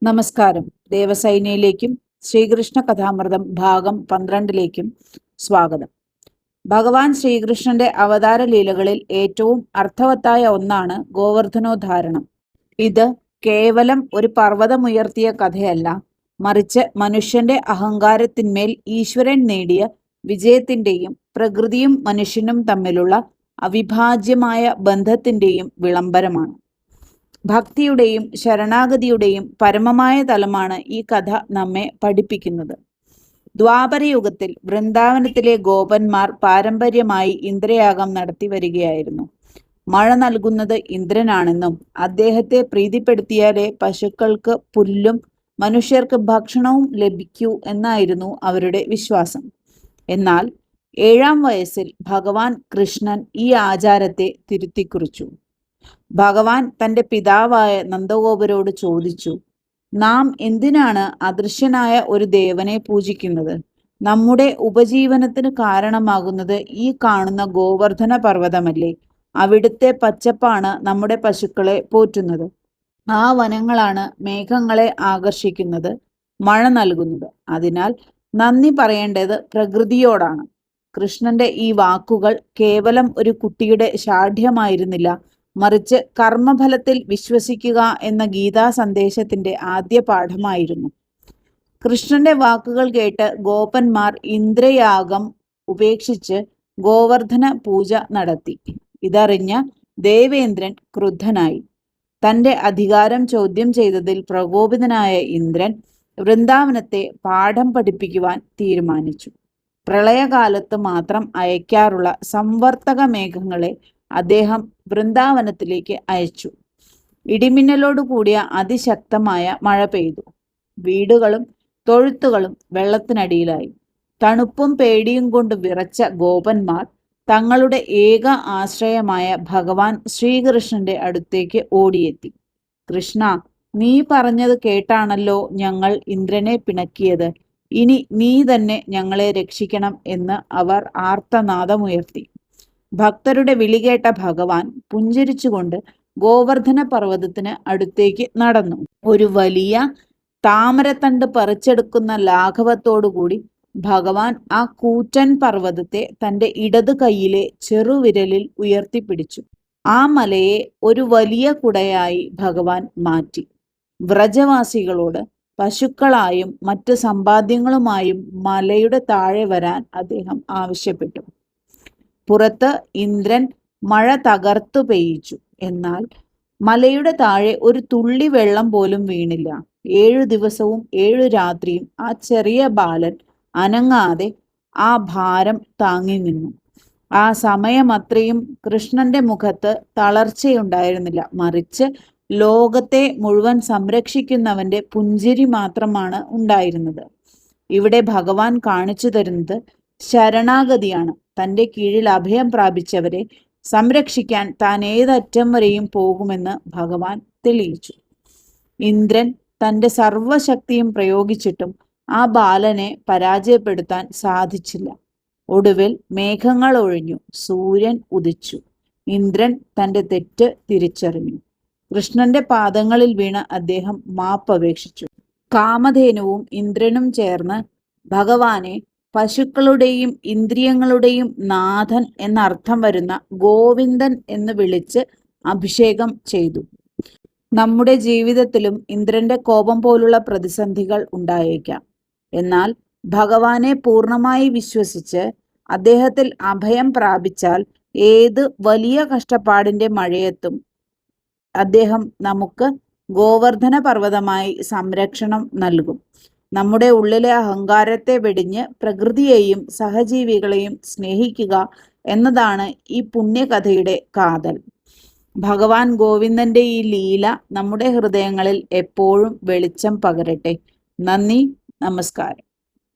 നമസ്കാരം. ദേവസൈനയിലേക്കും ശ്രീകൃഷ്ണ കഥാമൃതം ഭാഗം 12ലേക്കും സ്വാഗതം. ഭഗവാൻ ശ്രീകൃഷ്ണന്റെ അവതാര ലീലകളിൽ ഏറ്റവും അർത്ഥവത്തായ ഒന്നാണ് ഗോവർദ്ധനോദ്ധാരണം. ഇത് കേവലം ഒരു പർവ്വതമുയർത്തിയ കഥയല്ല, മറിച്ച് മനുഷ്യന്റെ അഹങ്കാരത്തിന്മേൽ ഈശ്വരൻ നേടിയ വിജയത്തിന്റെയും പ്രകൃതിയും മനുഷ്യനും തമ്മിലുള്ള അവിഭാജ്യമായ ബന്ധത്തിന്റെയും വിളംബരമാണ്. ഭക്തിയുടെയും ശരണാഗതിയുടെയും പരമമായ തലമാണ് ഈ കഥ നമ്മെ പഠിപ്പിക്കുന്നത്. ദ്വാപരയുഗത്തിൽ വൃന്ദാവനത്തിലെ ഗോപന്മാർ പാരമ്പര്യമായി ഇന്ദ്രയാഗം നടത്തി വരികയായിരുന്നു. മഴ നൽകുന്നത് ഇന്ദ്രനാണെന്നും അദ്ദേഹത്തെ പ്രീതിപ്പെടുത്തിയാലേ പശുക്കൾക്ക് പുല്ലും മനുഷ്യർക്ക് ഭക്ഷണവും ലഭിക്കൂ എന്നായിരുന്നു അവരുടെ വിശ്വാസം. എന്നാൽ 7ാം വയസ്സിൽ ഭഗവാൻ കൃഷ്ണൻ ഈ ആചാരത്തെ തിരുത്തിക്കുറിച്ചു. ഭഗവാൻ തൻ്റെ പിതാവായ നന്ദഗോപരോട് ചോദിച്ചു, നാം എന്തിനാണ് അദൃശ്യനായ ഒരു ദേവനെ പൂജിക്കുന്നത്? നമ്മുടെ ഉപജീവനത്തിന് കാരണമാകുന്നത് ഈ കാണുന്ന ഗോവർദ്ധന പർവ്വതമല്ലേ? അവിടുത്തെ പച്ചപ്പാണ് നമ്മുടെ പശുക്കളെ പോറ്റുന്നത്. ആ വനങ്ങളാണ് മേഘങ്ങളെ ആകർഷിക്കുന്നത്, മഴ നൽകുന്നത്. അതിനാൽ നന്ദി പറയേണ്ടത് പ്രകൃതിയോടാണ്. കൃഷ്ണന്റെ ഈ വാക്കുകൾ കേവലം ഒരു കുട്ടിയുടെ ഷാഠ്യമായിരുന്നില്ല, മറിച്ച് കർമ്മഫലത്തിൽ വിശ്വസിക്കുക എന്ന ഗീതാ സന്ദേശത്തിന്റെ ആദ്യ പാഠമായിരുന്നു. കൃഷ്ണന്റെ വാക്കുകൾ കേട്ട് ഗോപന്മാർ ഇന്ദ്രയാഗം ഉപേക്ഷിച്ച് ഗോവർദ്ധന പൂജ നടത്തി. ഇതറിഞ്ഞ ദേവേന്ദ്രൻ ക്രുദ്ധനായി. തന്റെ അധികാരം ചോദ്യം ചെയ്തതിൽ പ്രകോപിതനായ ഇന്ദ്രൻ വൃന്ദാവനത്തെ പാഠം പഠിപ്പിക്കുവാൻ തീരുമാനിച്ചു. പ്രളയകാലത്ത് മാത്രം അയക്കാറുള്ള സംവർത്തക മേഘങ്ങളെ അദ്ദേഹം വൃന്ദാവനത്തിലേക്ക് അയച്ചു. ഇടിമിന്നലോട് കൂടിയ അതിശക്തമായ മഴ പെയ്തു. വീടുകളും തൊഴുത്തുകളും വെള്ളത്തിനടിയിലായി. തണുപ്പും പേടിയും കൊണ്ട് വിറച്ച ഗോപന്മാർ തങ്ങളുടെ ഏക ആശ്രയമായ ഭഗവാൻ ശ്രീകൃഷ്ണന്റെ അടുത്തേക്ക് ഓടിയെത്തി. കൃഷ്ണ, നീ പറഞ്ഞത് കേട്ടാണല്ലോ ഞങ്ങൾ ഇന്ദ്രനെ പിണക്കിയത്. ഇനി നീ തന്നെ ഞങ്ങളെ രക്ഷിക്കണം എന്ന് അവർ ആർത്തനാദമുയർത്തി. ഭക്തരുടെ വിളി കേട്ട ഭഗവാൻ പുഞ്ചിരിച്ചുകൊണ്ട് ഗോവർദ്ധന പർവ്വതത്തിന് അടുത്തേക്ക് നടന്നു. ഒരു വലിയ താമരത്തണ്ട് പറിച്ചെടുക്കുന്ന ലാഘവത്തോടുകൂടി ഭഗവാൻ ആ കൂറ്റൻ പർവ്വതത്തെ തൻ്റെ ഇടത് കൈയിലെ ചെറുവിരലിൽ ഉയർത്തിപ്പിടിച്ചു. ആ മലയെ ഒരു വലിയ കുടയായി ഭഗവാൻ മാറ്റി. വ്രജവാസികളോട് പശുക്കളായും മറ്റ് സമ്പാദ്യങ്ങളുമായും മലയുടെ താഴെ വരാൻ അദ്ദേഹം ആവശ്യപ്പെട്ടു. പുറത്ത് ഇന്ദ്രൻ മഴ തകർത്തു പെയ്യിച്ചു. എന്നാൽ മലയുടെ താഴെ ഒരു തുള്ളി വെള്ളം പോലും വീണില്ല. 7 ദിവസവും 7 രാത്രിയും ആ ചെറിയ ബാലൻ അനങ്ങാതെ ആ ഭാരം താങ്ങി നിന്നു. ആ സമയമത്രയും കൃഷ്ണന്റെ മുഖത്ത് തളർച്ചയുണ്ടായിരുന്നില്ല, മറിച്ച് ലോകത്തെ മുഴുവൻ സംരക്ഷിക്കുന്നവന്റെ പുഞ്ചിരി മാത്രമാണ് ഉണ്ടായിരുന്നത്. ഇവിടെ ഭഗവാൻ കാണിച്ചു തരുന്നത് ശരണാഗതിയാണ്. തൻ്റെ കീഴിൽ അഭയം പ്രാപിച്ചവരെ സംരക്ഷിക്കാൻ താൻ ഏതറ്റം വരെയും പോകുമെന്ന് ഭഗവാൻ തെളിയിച്ചു. ഇന്ദ്രൻ തൻ്റെ സർവശക്തിയും പ്രയോഗിച്ചിട്ടും ആ ബാലനെ പരാജയപ്പെടുത്താൻ സാധിച്ചില്ല. ഒടുവിൽ മേഘങ്ങൾ ഒഴിഞ്ഞു, സൂര്യൻ ഉദിച്ചു. ഇന്ദ്രൻ തൻ്റെ തെറ്റ് തിരിച്ചറിഞ്ഞു. കൃഷ്ണന്റെ പാദങ്ങളിൽ വീണ് അദ്ദേഹം മാപ്പപേക്ഷിച്ചു. കാമധേനുവും ഇന്ദ്രനും ചേർന്ന് ഭഗവാനെ പശുക്കളുടെയും ഇന്ദ്രിയങ്ങളുടെയും നാഥൻ എന്നർത്ഥം വരുന്ന ഗോവിന്ദൻ എന്ന് വിളിച്ച് അഭിഷേകം ചെയ്തു. നമ്മുടെ ജീവിതത്തിലും ഇന്ദ്രന്റെ കോപം പോലുള്ള പ്രതിസന്ധികൾ ഉണ്ടായേക്കാം. എന്നാൽ ഭഗവാനെ പൂർണ്ണമായി വിശ്വസിച്ച് അദ്ദേഹത്തിൽ അഭയം പ്രാപിച്ചാൽ ഏത് വലിയ കഷ്ടപ്പാടിന്റെ മഴയത്തും അദ്ദേഹം നമുക്ക് ഗോവർദ്ധന പർവ്വതമായി സംരക്ഷണം നൽകും. നമ്മുടെ ഉള്ളിലെ അഹങ്കാരത്തെ വെടിഞ്ഞ് പ്രകൃതിയെയും സഹജീവികളെയും സ്നേഹിക്കുക എന്നതാണ് ഈ പുണ്യകഥയുടെ കാതൽ. ഭഗവാൻ ഗോവിന്ദന്റെ ഈ ലീല നമ്മുടെ ഹൃദയങ്ങളിൽ എപ്പോഴും വെളിച്ചം പകരട്ടെ. നന്ദി, നമസ്കാരം.